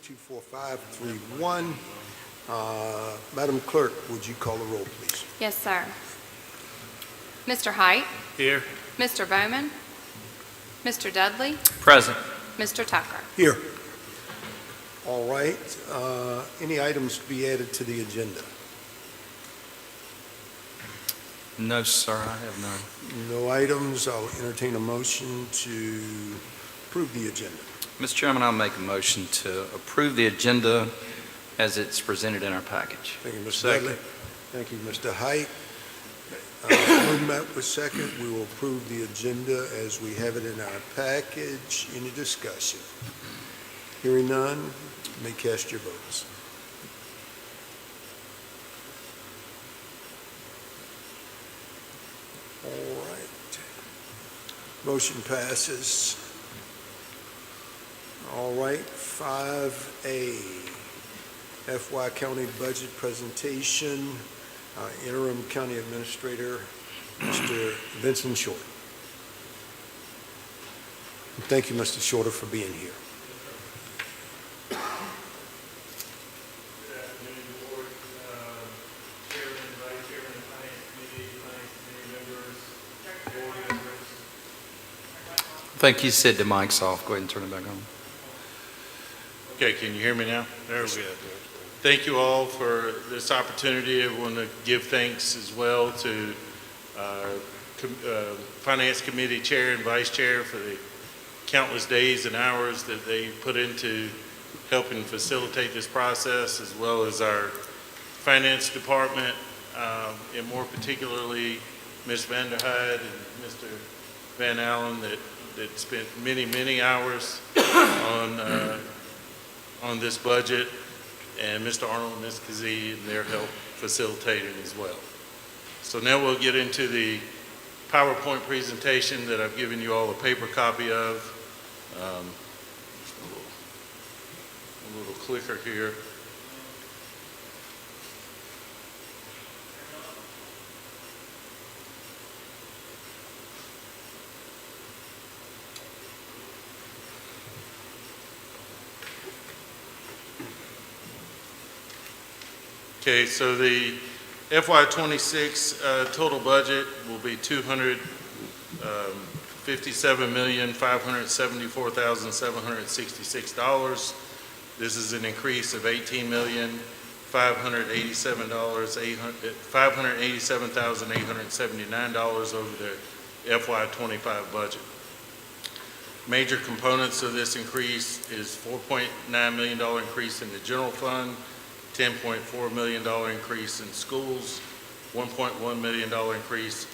24531. Madam Clerk, would you call the roll, please? Yes, sir. Mr. Height? Here. Mr. Bowman? Mr. Dudley? Present. Mr. Tucker? Here. All right. Any items to be added to the agenda? No, sir, I have none. No items. I'll entertain a motion to approve the agenda. Mr. Chairman, I'll make a motion to approve the agenda as it's presented in our package. Thank you, Mr. Second. Dudley. Thank you, Mr. Height. Movement with second. We will approve the agenda as we have it in our package. Any discussion? Hearing none, you may cast your votes. All right. Motion passes. All right, 5A, FY County Budget Presentation, Interim County Administrator, Mr. Vincent Short. Thank you, Mr. Shorter, for being here. Good afternoon, Board, Chairman, Vice Chairman, Finance Committee members, Board members. I think you said the mic's off. Go ahead and turn it back on. Okay, can you hear me now? There we go. Thank you all for this opportunity. I want to give thanks as well to Finance Committee Chair and Vice Chair for the countless days and hours that they put into helping facilitate this process, as well as our Finance Department, and more particularly Ms. Vanderhyde and Mr. Van Allen that spent many hours on this budget, and Mr. Arnold and Ms. Kazee and their help facilitating as well. So now we'll get into the PowerPoint presentation that I've given you all a paper copy of. A little clicker here. Okay, so the FY26 total budget will be $257,574,766. This is an increase of $18,587,879 over the FY25 budget. Major components of this increase is $4.9 million increase in the general fund, $10.4 million increase in schools, $1.1 million increase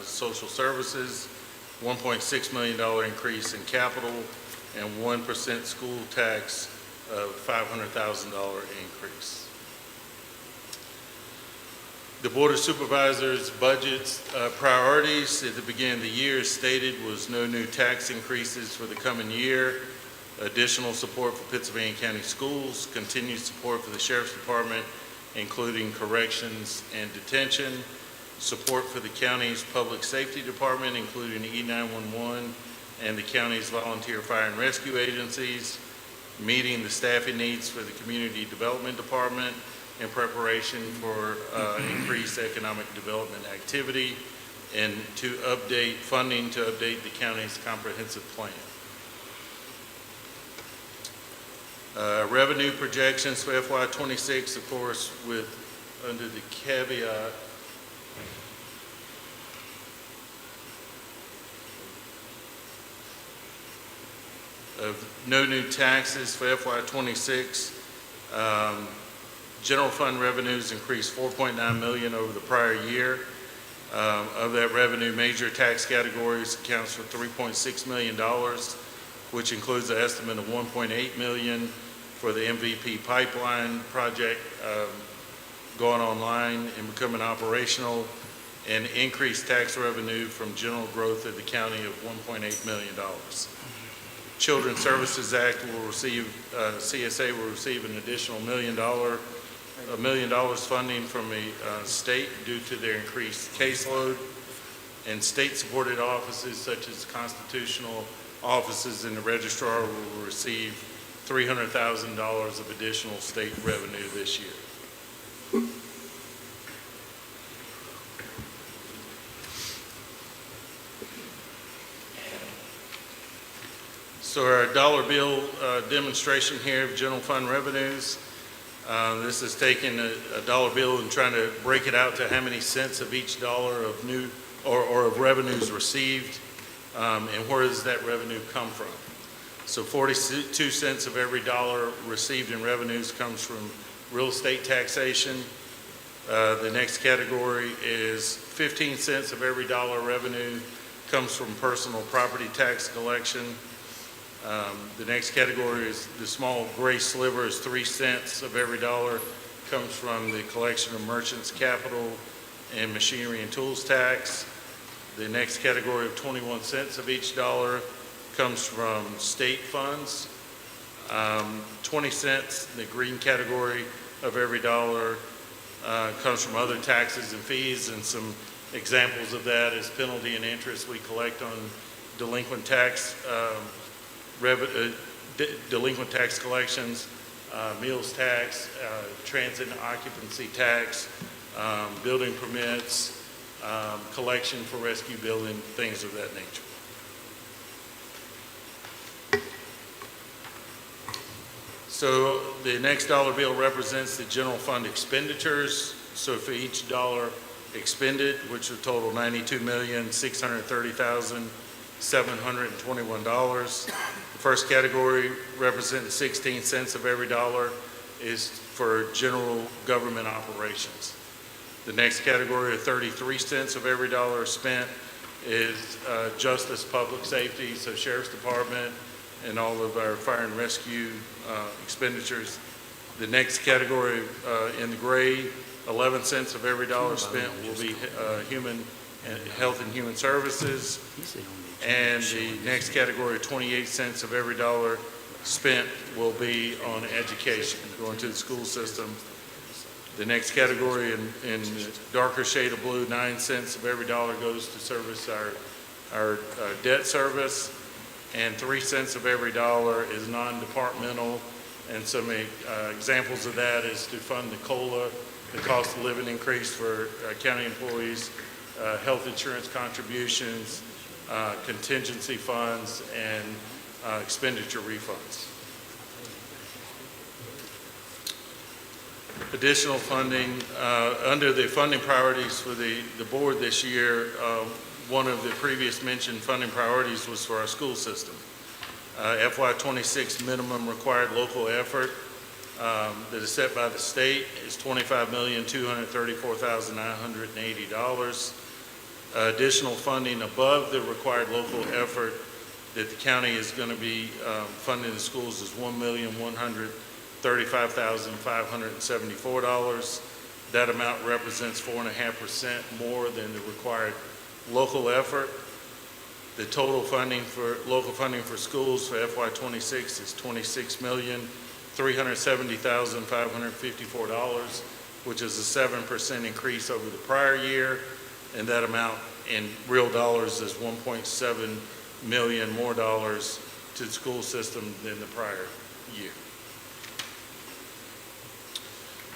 social services, $1.6 million increase in capital, and 1% school tax of $500,000 increase. The Board of Supervisors' budget's priorities at the beginning of the year stated was no new tax increases for the coming year, additional support for Pittsylvania County Schools, continued support for the Sheriff's Department, including corrections and detention, support for the county's Public Safety Department, including E911 and the county's volunteer fire and rescue agencies, meeting the staffing needs for the Community Development Department in preparation for increased economic development activity, and to update funding to update the county's comprehensive plan. Revenue projections for FY26, of course, under the caveat of no new taxes for FY26. General fund revenues increased $4.9 million over the prior year. Of that revenue, major tax categories accounts for $3.6 million, which includes an estimate of $1.8 million for the MVP pipeline project going online and becoming operational, and increased tax revenue from general growth of the county of $1.8 million. Children's Services Act will receive, CSA will receive an additional $1 million funding from the state due to their increased caseload, and state-supported offices such as constitutional offices and the registrar will receive $300,000 of additional state revenue this year. So our dollar bill demonstration here of general fund revenues. This is taking a dollar bill and trying to break it out to how many cents of each dollar of new or of revenues received, and where does that revenue come from. So 42 cents of every dollar received in revenues comes from real estate taxation. The next category is 15 cents of every dollar revenue comes from personal property tax collection. The next category is the small gray sliver is 3 cents of every dollar comes from the collection of merchants' capital and machinery and tools tax. The next category of 21 cents of each dollar comes from state funds. 20 cents, the green category of every dollar, comes from other taxes and fees, and some examples of that is penalty and interest we collect on delinquent tax delinquent tax collections, meals tax, transit and occupancy tax, building permits, collection for rescue building, things of that nature. So the next dollar bill represents the general fund expenditures. So for each dollar expended, which would total $92,630,721. The first category represents 16 cents of every dollar is for general government operations. The next category of 33 cents of every dollar spent is justice, public safety, so Sheriff's Department and all of our fire and rescue expenditures. The next category in the gray, 11 cents of every dollar spent will be health and human services. And the next category, 28 cents of every dollar spent will be on education, going to the school system. The next category in darker shade of blue, 9 cents of every dollar goes to service our debt service, and 3 cents of every dollar is non-departmental. And some examples of that is to fund the COLA, the cost of living increase for county employees, health insurance contributions, contingency funds, and expenditure refunds. Additional funding, under the funding priorities for the board this year, one of the previous mentioned funding priorities was for our school system. FY26 minimum required local effort that is set by the state is $25,234,980. Additional funding above the required local effort that the county is going to be funding the schools is $1,135,574. That amount represents 4.5% more than the required local effort. The total funding for local funding for schools for FY26 is $26,370,554, which is a 7% increase over the prior year, and that amount in real dollars is 1.7 million more dollars to the school system than the prior year.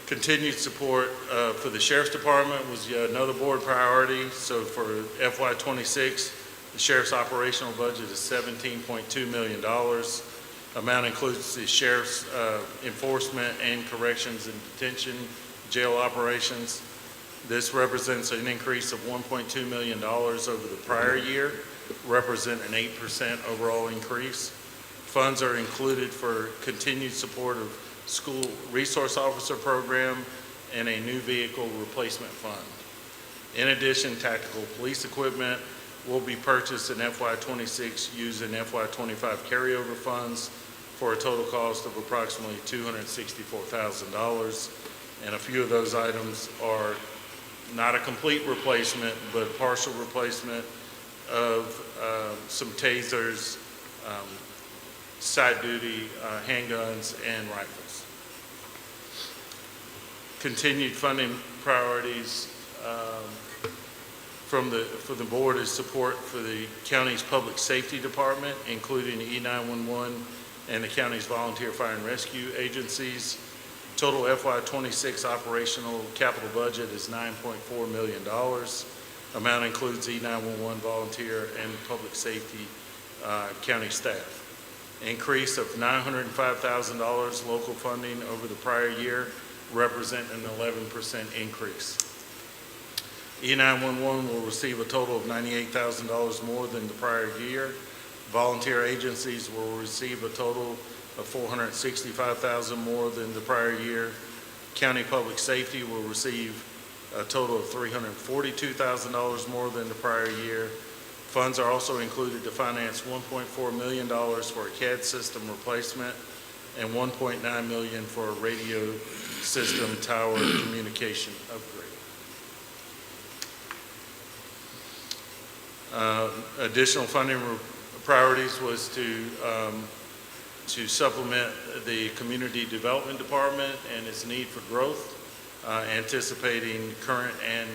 Continued support for the Sheriff's Department was another board priority. So for FY26, the Sheriff's operational budget is $17.2 million. Amount includes the Sheriff's enforcement and corrections and detention jail operations. This represents an increase of $1.2 million over the prior year, represent an 8% overall increase. Funds are included for continued support of school resource officer program and a new vehicle replacement fund. In addition, tactical police equipment will be purchased in FY26 using FY25 carryover funds for a total cost of approximately $264,000. And a few of those items are not a complete replacement, but partial replacement of some tasers, side duty handguns, and rifles. Continued funding priorities for the board is support for the county's public safety department, including E911 and the county's volunteer fire and rescue agencies. Total FY26 operational capital budget is $9.4 million. Amount includes E911 volunteer and public safety county staff. Increase of $905,000 local funding over the prior year, represent an 11% increase. E911 will receive a total of $98,000 more than the prior year. Volunteer agencies will receive a total of $465,000 more than the prior year. County Public Safety will receive a total of $342,000 more than the prior year. Funds are also included to finance $1.4 million for a CAD system replacement and $1.9 million for a radio system tower communication upgrade. Additional funding priorities was to supplement the Community Development Department and its need for growth, anticipating current and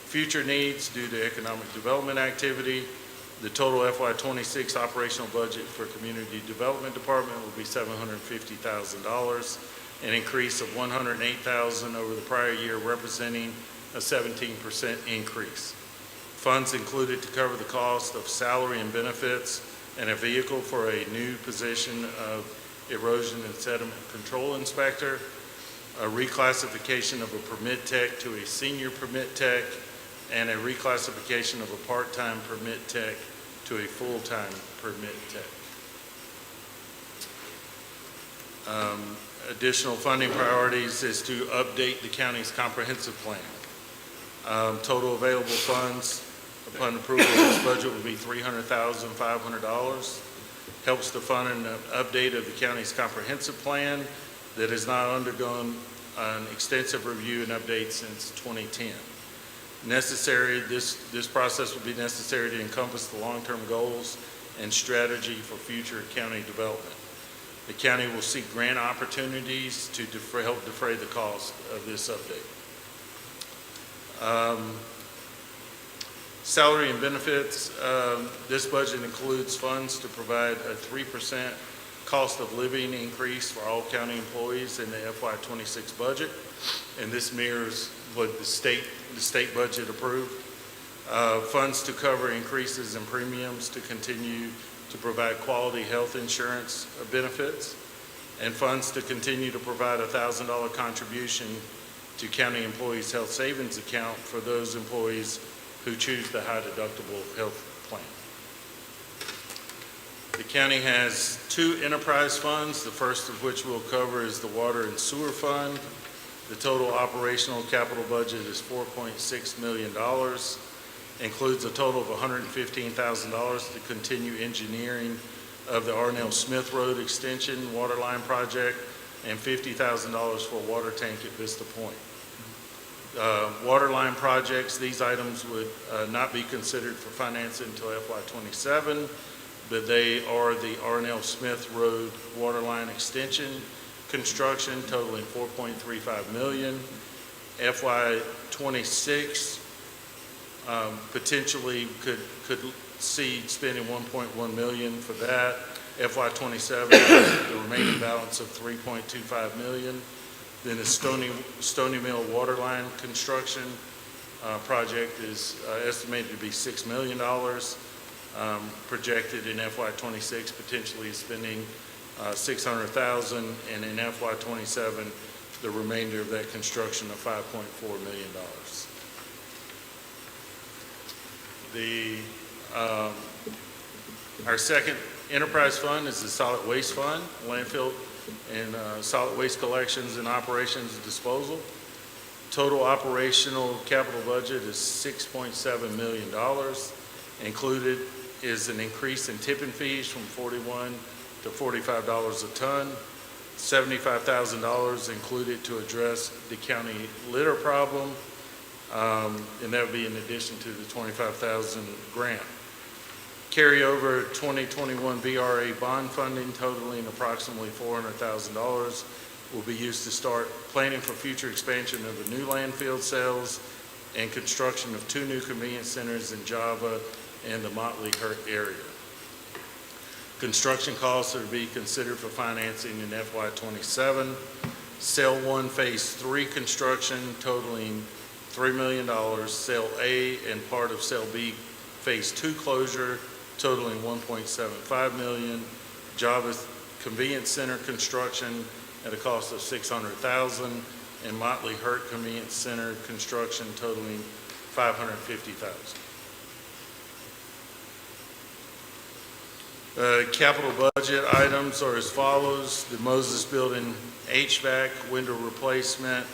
future needs due to economic development activity. The total FY26 operational budget for Community Development Department will be $750,000, an increase of $108,000 over the prior year, representing a 17% increase. Funds included to cover the cost of salary and benefits and a vehicle for a new position of erosion and sediment control inspector, a reclassification of a permit tech to a senior permit tech, and a reclassification of a part-time permit tech to a full-time permit tech. Additional funding priorities is to update the county's comprehensive plan. Total available funds upon approval of this budget will be $300,500. Helps to fund an update of the county's comprehensive plan that has not undergone an extensive review and update since 2010. This process will be necessary to encompass the long-term goals and strategy for future county development. The county will seek grant opportunities to help defray the cost of this update. Salary and benefits, this budget includes funds to provide a 3% cost of living increase for all county employees in the FY26 budget, and this mirrors what the state budget approved. Funds to cover increases in premiums to continue to provide quality health insurance benefits, and funds to continue to provide a $1,000 contribution to county employees' health savings account for those employees who choose the high deductible health plan. The county has two enterprise funds, the first of which we'll cover is the Water and Sewer Fund. The total operational capital budget is $4.6 million, includes a total of $115,000 to continue engineering of the Arnell Smith Road Extension water line project and $50,000 for a water tank at Vista Point. Water line projects, these items would not be considered for financing until FY27, but they are the Arnell Smith Road water line extension construction totaling $4.35 million. FY26 potentially could see spending $1.1 million for that. FY27, the remaining balance of $3.25 million. Then the Stony Mill water line construction project is estimated to be $6 million. Projected in FY26, potentially spending $600,000, and in FY27, the remainder of that construction of $5.4 million. Our second enterprise fund is the Solid Waste Fund, landfill and solid waste collections and operations and disposal. Total operational capital budget is $6.7 million. Included is an increase in tipping fees from $41 to $45 a ton, $75,000 included to address the county litter problem, and that would be in addition to the $25,000 grant. Carryover 2021 BRA bond funding totaling approximately $400,000 will be used to start planning for future expansion of the new landfill sales and construction of 2 new convenience centers in Java and the Motley Hurt area. Construction costs are to be considered for financing in FY '27. Cell 1 Phase 3 construction totaling $3 million. Cell A and part of Cell B Phase 2 closure totaling $1.75 million. Java Convenience Center construction at a cost of $600,000, and Motley Hurt Convenience Center construction totaling $550,000. Capital budget items are as follows. The Moses Building HVAC window replacement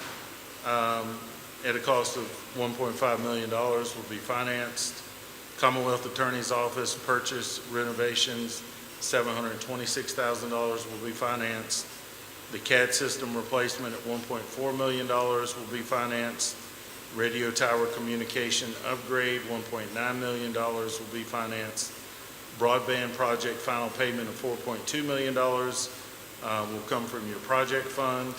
at a cost of $1.5 million will be financed. Commonwealth Attorney's Office purchase renovations, $726,000 will be financed. The CAD system replacement at $1.4 million will be financed. Radio tower communication upgrade, $1.9 million will be financed. Broadband project final payment of $4.2 million will come from your project fund.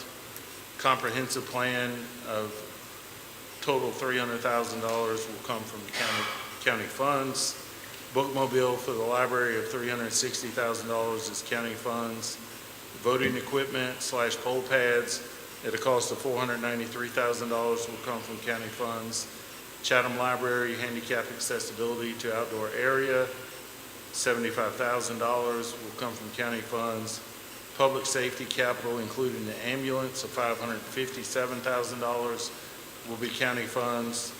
Comprehensive plan of total $300,000 will come from county funds. Bookmobile for the library of $360,000 is county funds. Voting equipment / poll pads at a cost of $493,000 will come from county funds. Chatham Library handicap accessibility to outdoor area, $75,000 will come from county funds. Public safety capital, including the ambulance, of $557,000 will be county funds.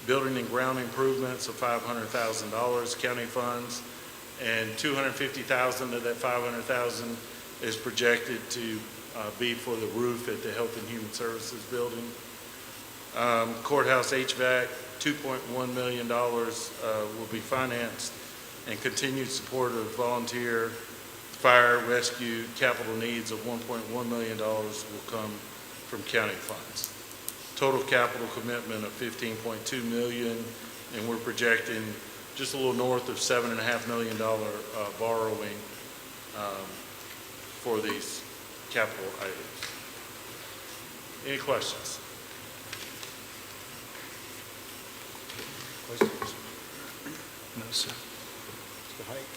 Building and ground improvements of $500,000 county funds, and $250,000 of that $500,000 is projected to be for the roof at the Health and Human Services building. Courthouse HVAC, $2.1 million will be financed, and continued support of volunteer fire rescue capital needs of $1.1 million will come from county funds. Total capital commitment of $15.2 million, and we're projecting just a little north of $7.5 million borrowing for these capital items. Any questions? Questions? No, sir. Mr. Hike?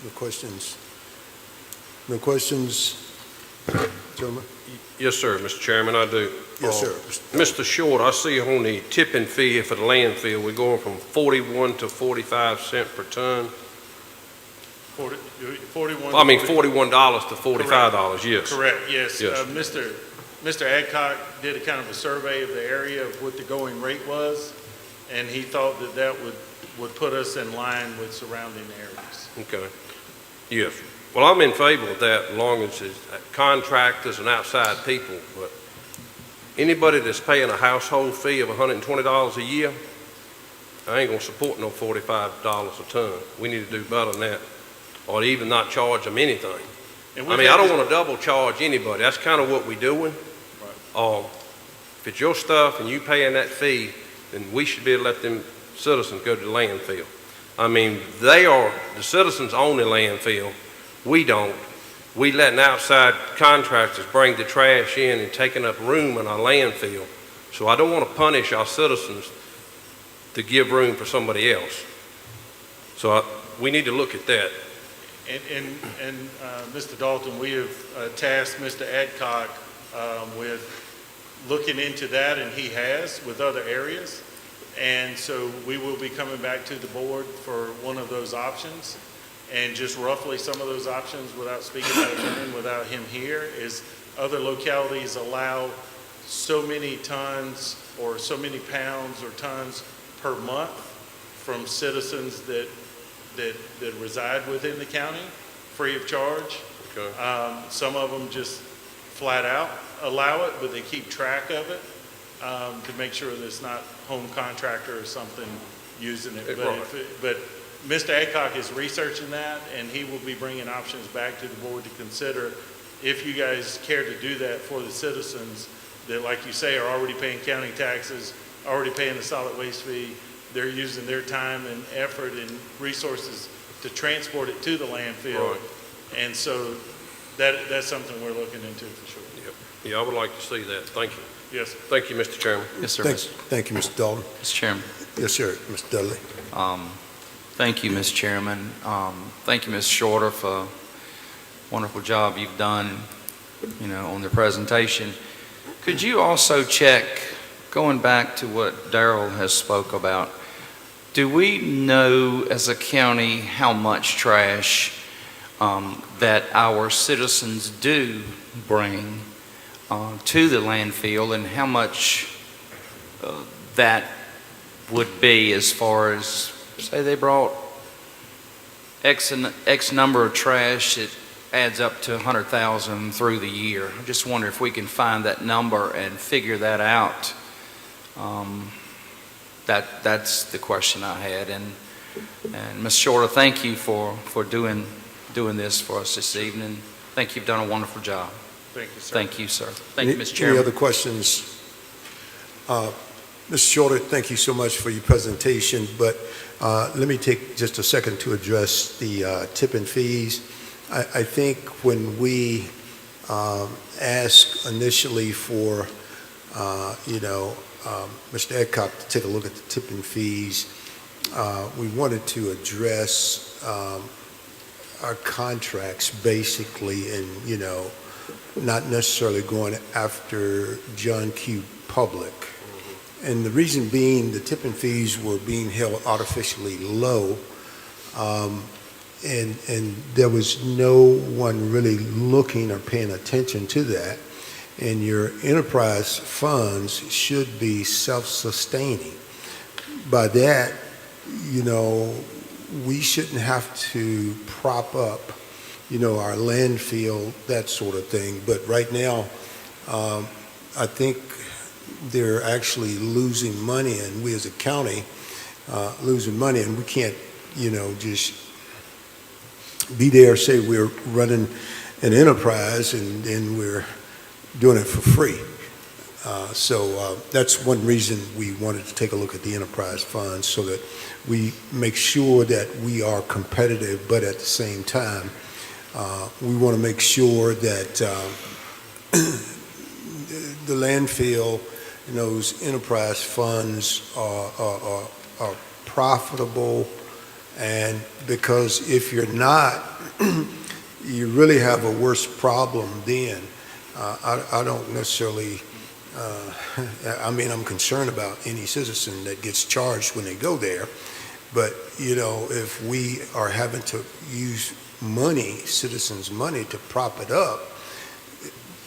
No questions? No questions? Gentlemen? Yes, sir, Mr. Chairman, I do. Yes, sir. Mr. Short, I see on the tipping fee for the landfill, we're going from 41 to 45 cents per ton. 41. I mean, $41 to $45, yes. Correct, yes. Yes. Mr. Adcock did a kind of a survey of the area of what the going rate was, and he thought that that would put us in line with surrounding areas. Okay, yes. Well, I'm in favor of that as long as it's contractors and outside people, but anybody that's paying a household fee of $120 a year, I ain't gonna support no $45 a ton. We need to do better than that, or even not charge them anything. And I mean, I don't want to double charge anybody. That's kind of what we're doing. Right. If it's your stuff and you paying that fee, then we should be able to let them citizens go to the landfill. I mean, the citizens own the landfill. We don't. We letting outside contractors bring the trash in and taking up room in our landfill. So I don't want to punish our citizens to give room for somebody else. So we need to look at that. And Mr. Dalton, we have tasked Mr. Adcock with looking into that, and he has with other areas. And so we will be coming back to the board for one of those options. And just roughly some of those options, without speaking out of turn, without him here, is other localities allow so many tons or so many pounds or tons per month from citizens that reside within the county, free of charge. Okay. Some of them just flat out allow it, but they keep track of it to make sure that it's not home contractor or something using it. But Mr. Adcock is researching that, and he will be bringing options back to the board to consider if you guys care to do that for the citizens that, like you say, are already paying county taxes, already paying the solid waste fee. They're using their time and effort and resources to transport it to the landfill. Right. And so that's something we're looking into for sure. Yep. Yeah, I would like to see that. Thank you. Yes. Thank you, Mr. Chairman. Yes, sir. Thank you, Mr. Dalton. Mr. Chairman, Yes, sir. Mr. Dudley. Thank you, Ms. Chairman. Thank you, Ms. Shorter, for a wonderful job you've done, on the presentation. Could you also check, going back to what Darrell has spoke about, do we know as a county how much trash that our citizens do bring to the landfill, and how much that would be as far as, say they brought X number of trash, it adds up to 100,000 through the year. I just wonder if we can find that number and figure that out. That's the question I had. And Ms. Shorter, thank you for doing this for us this evening. I think you've done a wonderful job. Thank you, sir. Thank you, sir. Thank you, Ms. Any Chairman. other questions? Ms. Shorter, thank you so much for your presentation, but let me take just a second to address the tipping fees. I think when we asked initially for, Mr. Adcock to take a look at the tipping fees, we wanted to address our contracts basically and, not necessarily going after John Q. Public. And the reason being, the tipping fees were being held artificially low, and there was no one really looking or paying attention to that. And your enterprise funds should be self-sustaining. By that, we shouldn't have to prop up, our landfill, that sort of thing. But right now, I think they're actually losing money, and we as a county losing money, and we can't, just be there, say we're running an enterprise and we're doing it for free. So that's one reason we wanted to take a look at the enterprise funds, so that we make sure that we are competitive, but at the same time, we want to make sure that the landfill and those enterprise funds are profitable. And because if you're not, you really have a worse problem then. I don't necessarily, I'm concerned about any citizen that gets charged when they go there. But, if we are having to use money, citizens' money, to prop it up,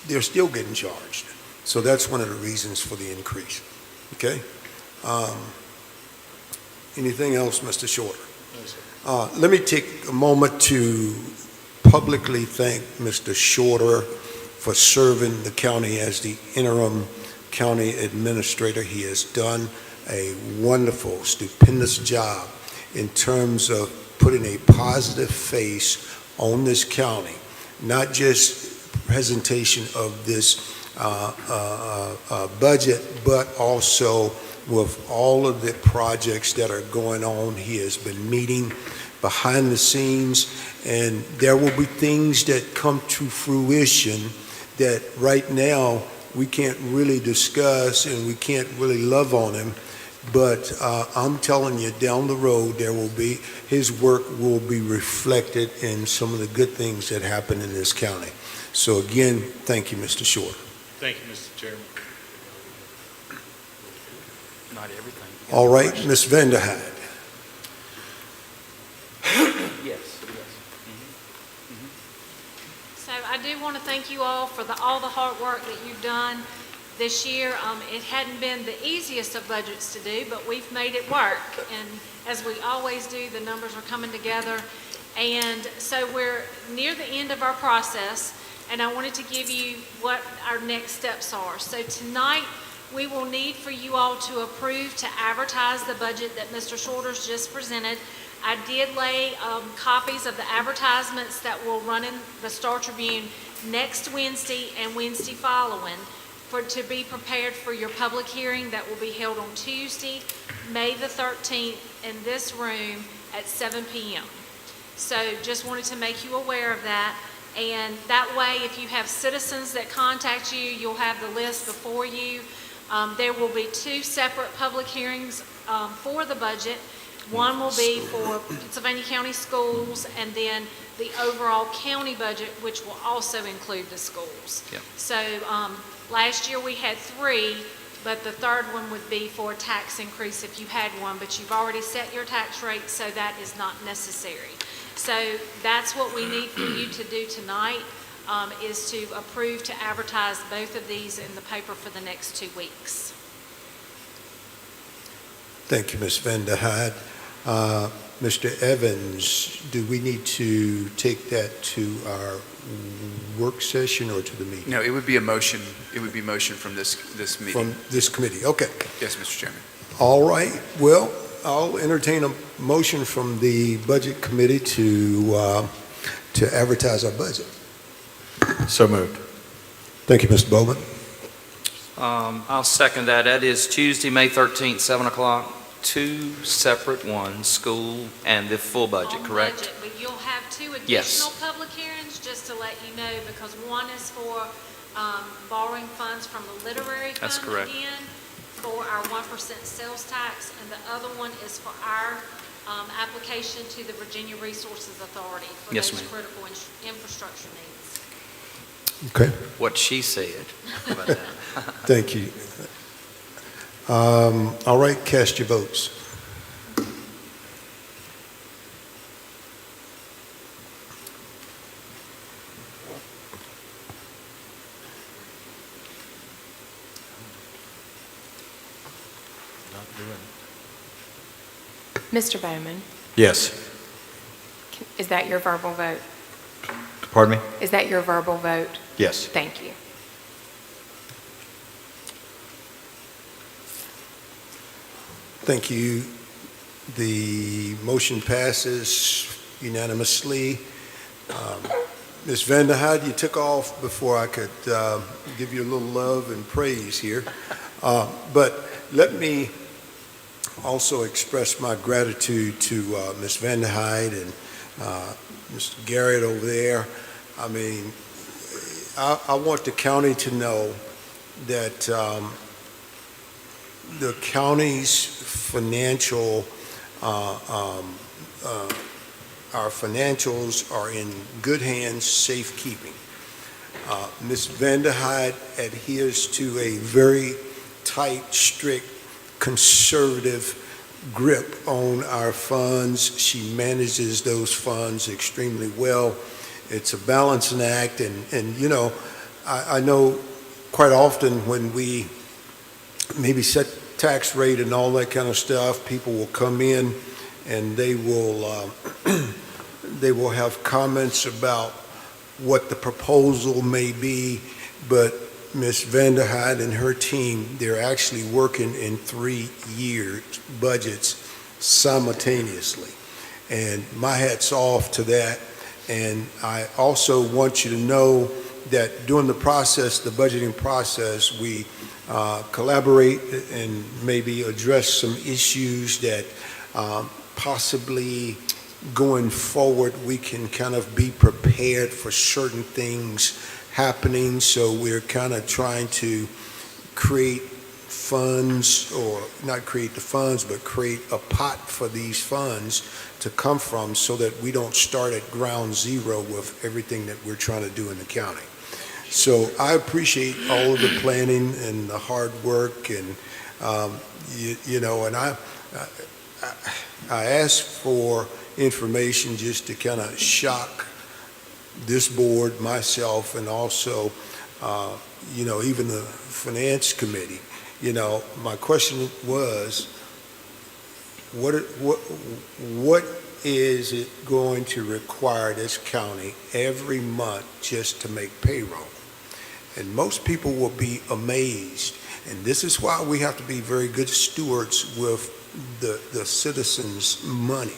they're still getting charged. So that's one of the reasons for the increase. Okay? Anything else, Mr. Shorter? No, sir. Let me take a moment to publicly thank Mr. Shorter for serving the county as the interim county administrator. He has done a wonderful, stupendous job in terms of putting a positive face on this county, not just presentation of this budget, but also with all of the projects that are going on. He has been meeting behind the scenes, and there will be things that come to fruition that right now we can't really discuss and we can't really love on him. But I'm telling you, down the road, his work will be reflected in some of the good things that happen in this county. So again, thank you, Mr. Shorter. Thank you, Mr. Chairman. Not everything. All right, Ms. Vanderhyde. Yes. So I do want to thank you all for all the hard work that you've done this year. It hadn't been the easiest of budgets to do, but we've made it work. And as we always do, the numbers are coming together. And so we're near the end of our process, and I wanted to give you what our next steps are. So tonight, we will need for you all to approve to advertise the budget that Mr. Shorter's just presented. I did lay copies of the advertisements that will run in the Star Tribune next Wednesday and Wednesday following to be prepared for your public hearing that will be held on Tuesday, May the 13th in this room at 7 p.m. So just wanted to make you aware of that. And that way, if you have citizens that contact you, you'll have the list before you. There will be 2 separate public hearings for the budget. One will be for Pennsylvania County Schools, and then the overall county budget, which will also include the schools. Yep. So last year we had 3, but the third one would be for a tax increase if you had one, but you've already set your tax rate, so that is not necessary. So that's what we need for you to do tonight, is to approve to advertise both of these in the paper for the next 2 weeks. Thank you, Ms. Vanderhyde. Mr. Evans, do we need to take that to our work session or to the meeting? No, it would be a motion, it would be motion from this meeting. From this committee, okay. Yes, Mr. Chairman. All right, well, I'll entertain a motion from the Budget Committee to advertise our budget. So moved. Thank you, Mr. Bowman. I'll second that. That is Tuesday, May 13th, 7 o'clock, 2 separate ones, school and the full budget, On correct? budget, but you'll have 2 Yes. additional public hearings, just to let you know, because one is for borrowing funds from the literary fund. That's correct. Again, for our 1% sales tax, and the other one is for our application to the Virginia Resources Authority for Yes, those ma'am. critical infrastructure needs. Okay, What she said. How about that? thank you. All right, cast your votes. Mr. Bowman, Yes. is that your verbal vote? Pardon me? Is that your verbal vote? Yes. Thank you. Thank you. The motion passes unanimously. Ms. Vanderhyde, you took off before I could give you a little love and praise here. But let me also express my gratitude to Ms. Vanderhyde and Mr. Garrett over there. I mean, I want the county to know that the county's financial, our financials are in good hands, safekeeping. Ms. Vanderhyde adheres to a very tight, strict, conservative grip on our funds. She manages those funds extremely well. It's a balancing act, and you know, I know quite often when we maybe set tax rate and all that kind of stuff, people will come in and they will they will have comments about what the proposal may be, but Ms. Vanderhyde and her team, they're actually working in 3-year budgets simultaneously. And my hat's off to that. And I also want you to know that during the process, the budgeting process, we collaborate and maybe address some issues that possibly going forward, we can kind of be prepared for certain things happening. So we're kind of trying to create funds, or not create the funds, but create a pot for these funds to come from so that we don't start at ground zero with everything that we're trying to do in the county. So I appreciate all of the planning and the hard work, and you know, and I asked for information just to kind of shock this board, myself, and also, you know, even the finance committee. You know, my question was, what is it going to require this county every month just to make payroll? And most people will be amazed. And this is why we have to be very good stewards with the citizens' money.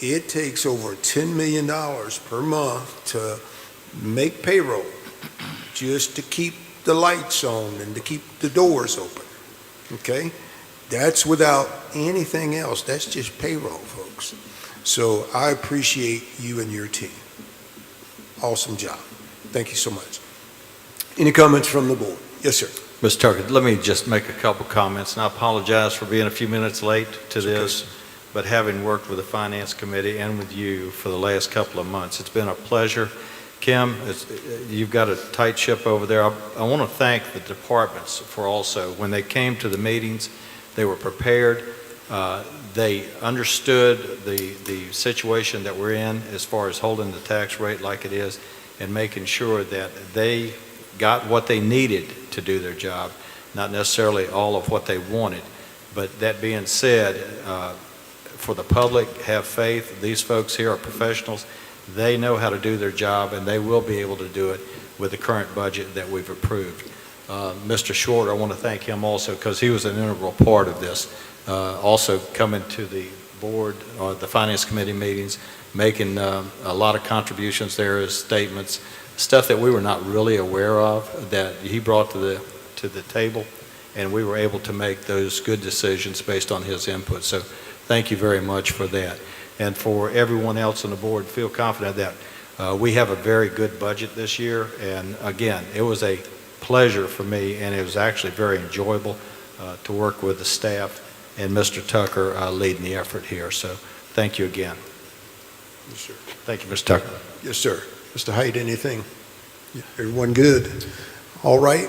It takes over $10 million per month to make payroll just to keep the lights on and to keep the doors open, okay? That's without anything else. That's just payroll, folks. So I appreciate you and your team. Awesome job. Thank you so much. Any comments from the board? Yes, sir. Mr. Tucker, let me just make a couple comments, and I apologize for being a few minutes late to this. but having worked with the Finance Committee and with you for the last couple of months, it's been a pleasure. Kim, you've got a tight ship over there. I want to thank the departments for also, when they came to the meetings, they were prepared. They understood the situation that we're in as far as holding the tax rate like it is and making sure that they got what they needed to do their job, not necessarily all of what they wanted. But that being said, for the public, have faith. These folks here are professionals. They know how to do their job, and they will be able to do it with the current budget that we've approved. Mr. Short, I want to thank him also because he was an integral part of this. Also coming to the board or the Finance Committee meetings, making a lot of contributions there as statements, stuff that we were not really aware of that he brought to the table, and we were able to make those good decisions based on his input. So thank you very much for that. And for everyone else on the board, feel confident that we have a very good budget this year. And again, it was a pleasure for me, and it was actually very enjoyable to work with the staff and Mr. Tucker leading the effort here. So thank you again. Yes, sir. Thank you, Mr. Tucker. Yes, sir. Mr. Height, anything? Everyone good? All right.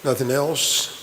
Nothing else?